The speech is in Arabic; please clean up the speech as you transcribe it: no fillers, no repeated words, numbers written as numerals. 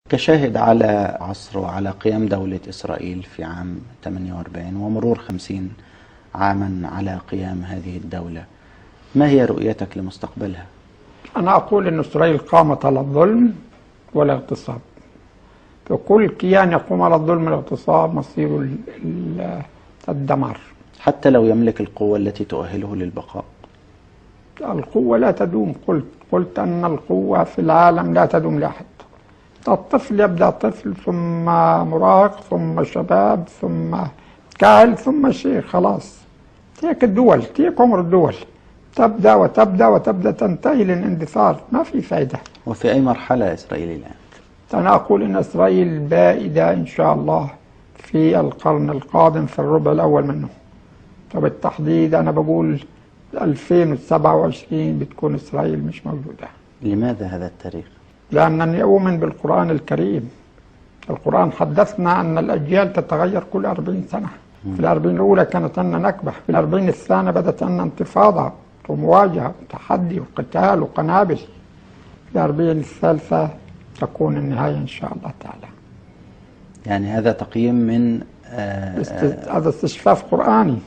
كشاهد على عصر وعلى قيام دولة إسرائيل في عام 48 ومرور 50 عاما على قيام هذه الدولة، ما هي رؤيتك لمستقبلها؟ أنا أقول أن إسرائيل قامت على الظلم والاغتصاب، فكل كيان يقوم على الظلم والاغتصاب مصيره الدمار. حتى لو يملك القوة التي تؤهله للبقاء؟ القوة لا تدوم. قلت أن القوة في العالم لا تدوم لأحد. الطفل يبدأ طفل، ثم مراهق، ثم شباب، ثم كاهل، ثم شيخ. خلاص تلك الدول، تلك عمر الدول، تبدأ وتبدأ وتبدأ تنتهي للاندثار، ما في فائدة. وفي أي مرحلة إسرائيل الآن؟ أنا أقول إن إسرائيل بائدة إن شاء الله في القرن القادم، في الربع الأول منه، فبالتحديد أنا بقول 2027 بتكون إسرائيل مش موجودة. لماذا هذا التاريخ؟ لأنني أؤمن بالقرآن الكريم. القرآن حدثنا أن الأجيال تتغير كل 40 سنة. في ال40 الأولى كانت عندنا نكبة، في ال40 الثانية بدأت عندنا انتفاضة ومواجهة وتحدي وقتال وقنابل، في ال40 الثالثة تكون النهاية إن شاء الله تعالى. يعني هذا تقييم من هذا استشفاف قرآني.